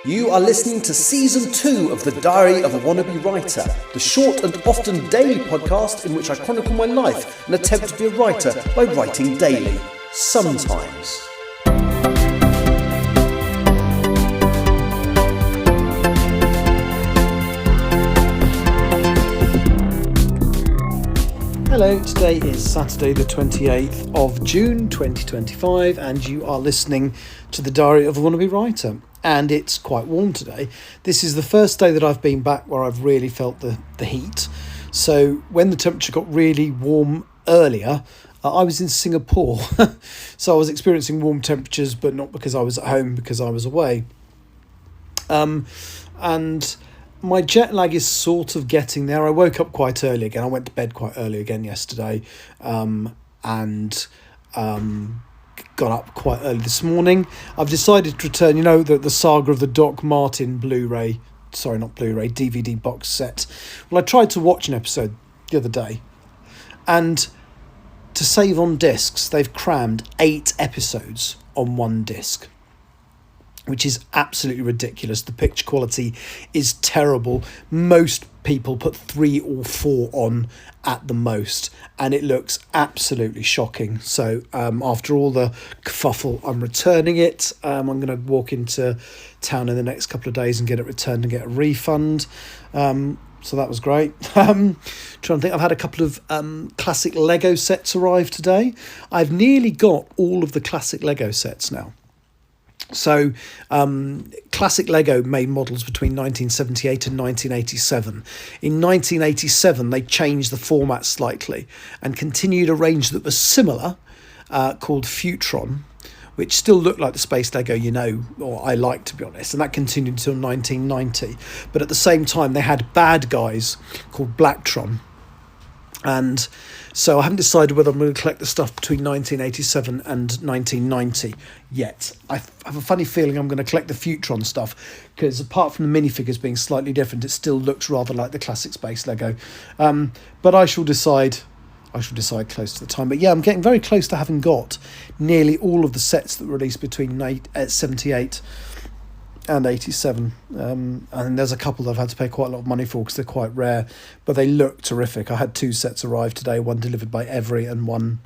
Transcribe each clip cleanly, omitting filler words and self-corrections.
You are listening to Season 2 of The Diary of a Wannabe Writer, the short and often daily podcast in which I chronicle my life and attempt to be a writer by writing daily. Sometimes. Hello, today is Saturday the 28th of June 2025 and you are listening to The Diary of a Wannabe Writer. And it's quite warm today. This is the first day that I've been back where I've really felt the heat. So when the temperature got really warm earlier, I was in Singapore. So I was experiencing warm temperatures, but not because I was at home, because I was away. And my jet lag is sort of getting there. I woke up quite early again. I went to bed quite early again yesterday. Got up quite early this morning. I've decided to return, the saga of the Doc Martin DVD box set. Well, I tried to watch an episode the other day, and to save on discs, they've crammed 8 episodes on one disc, which is absolutely ridiculous. The picture quality is terrible. Most people put 3 or 4 on at the most, and it looks absolutely shocking. So after all the kerfuffle, I'm returning it. I'm going to walk into town in the next couple of days and get it returned and get a refund. So that was great. Trying to think, I've had a couple of classic Lego sets arrive today. I've nearly got all of the classic Lego sets now. So classic Lego made models between 1978 and 1987. In 1987, they changed the format slightly and continued a range that was similar, called Futron, which still looked like the space Lego or I like, to be honest, and that continued until 1990. But at the same time, they had bad guys called Blacktron. And so I haven't decided whether I'm going to collect the stuff between 1987 and 1990 yet. I have a funny feeling I'm going to collect the Futron stuff, because apart from the minifigures being slightly different, it still looks rather like the classic space Lego. But I shall decide close to the time. But yeah, I'm getting very close to having got nearly all of the sets that were released between 78 and 87, and there's a couple that I've had to pay quite a lot of money for because they're quite rare, but they look terrific. I had 2 sets arrive today, one delivered by Every and one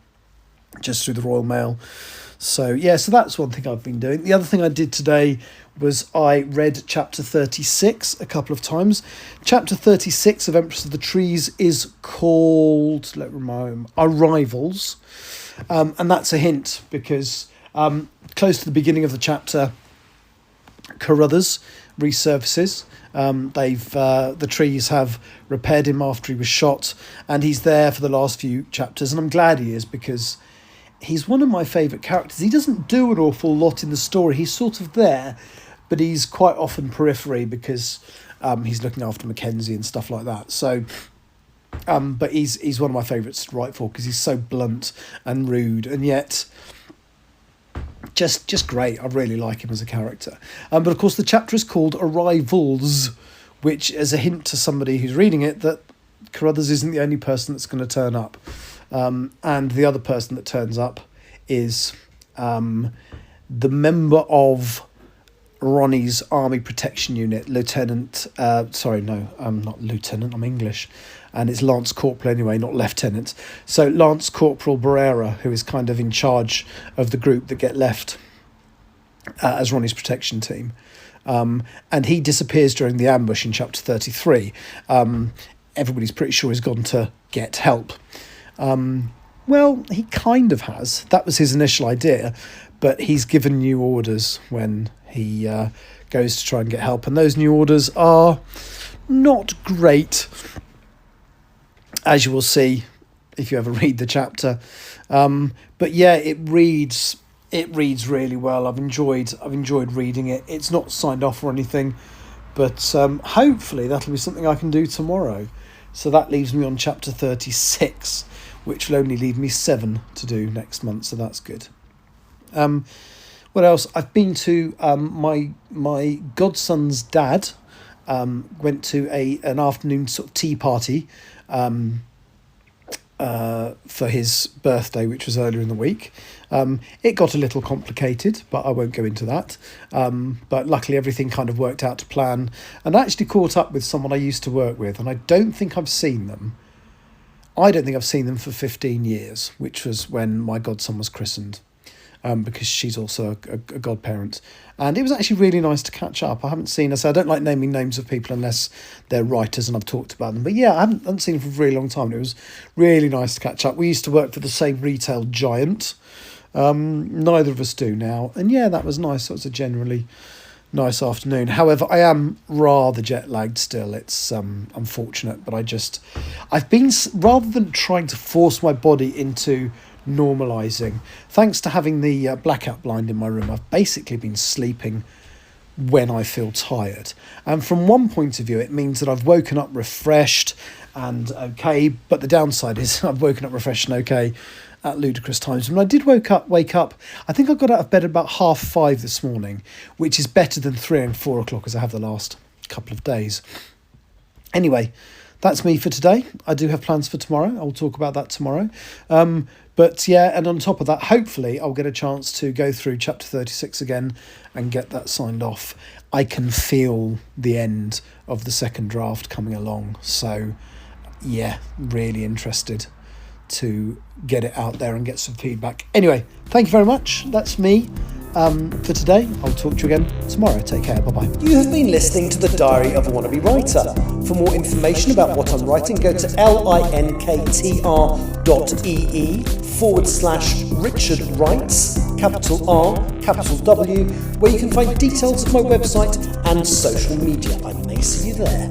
just through the Royal Mail. So yeah, so that's one thing I've been doing. The other thing I did today was I read chapter 36 a couple of times. Chapter 36 of Empress of the Trees is called, Arrivals, and that's a hint because close to the beginning of the chapter, Carruthers resurfaces. The trees have repaired him after he was shot, and he's there for the last few chapters, and I'm glad he is, because he's one of my favourite characters. He doesn't do an awful lot in the story. He's sort of there, but he's quite often periphery because he's looking after Mackenzie and stuff like that. So but he's one of my favourites to write for because he's so blunt and rude, and yet just great. I really like him as a character. But of course the chapter is called Arrivals, which is a hint to somebody who's reading it that Carruthers isn't the only person that's going to turn up. And the other person that turns up is the member of Ronnie's Army Protection Unit, Lieutenant... not Lieutenant, I'm English. And it's Lance Corporal anyway, not Lieutenant. So Lance Corporal Barrera, who is kind of in charge of the group that get left as Ronnie's protection team. And he disappears during the ambush in chapter 33. Everybody's pretty sure he's gone to get help. Well, he kind of has. That was his initial idea, but he's given new orders when he goes to try and get help. And those new orders are not great, as you will see if you ever read the chapter. But yeah, it reads really well. I've enjoyed reading it. It's not signed off or anything, but hopefully that'll be something I can do tomorrow. So that leaves me on chapter 36, which will only leave me 7 to do next month, so that's good. What else? I've been to my godson's dad went to an afternoon sort of tea party for his birthday, which was earlier in the week. It got a little complicated, but I won't go into that. But luckily everything kind of worked out to plan. And I actually caught up with someone I used to work with, and I don't think I've seen them. I don't think I've seen them for 15 years, which was when my godson was christened, because she's also a godparent. And it was actually really nice to catch up. I haven't seen her, so I don't like naming names of people unless they're writers and I've talked about them. But yeah, I haven't seen them for a really long time. And it was really nice to catch up. We used to work for the same retail giant. Neither of us do now. And yeah, that was nice. It was a generally nice afternoon. However, I am rather jet lagged still. It's unfortunate, but I've been, rather than trying to force my body into normalising, thanks to having the blackout blind in my room, I've basically been sleeping when I feel tired. And from one point of view, it means that I've woken up refreshed and okay, but the downside is I've woken up refreshed and okay at ludicrous times. When I did wake up, I think I got out of bed about 5:30 this morning, which is better than 3 and 4 o'clock as I have the last couple of days. Anyway, that's me for today. I do have plans for tomorrow. I'll talk about that tomorrow. But yeah, and on top of that, hopefully I'll get a chance to go through chapter 36 again and get that signed off. I can feel the end of the second draft coming along. So yeah, really interested to get it out there and get some feedback. Anyway, thank you very much. That's me for today. I'll talk to you again tomorrow. Take care. Bye-bye. You have been listening to The Diary of a Wannabe Writer. For more information about what I'm writing, go to linktr.ee/Richard Writes, capital R, capital W, where you can find details of my website and social media. I may see you there.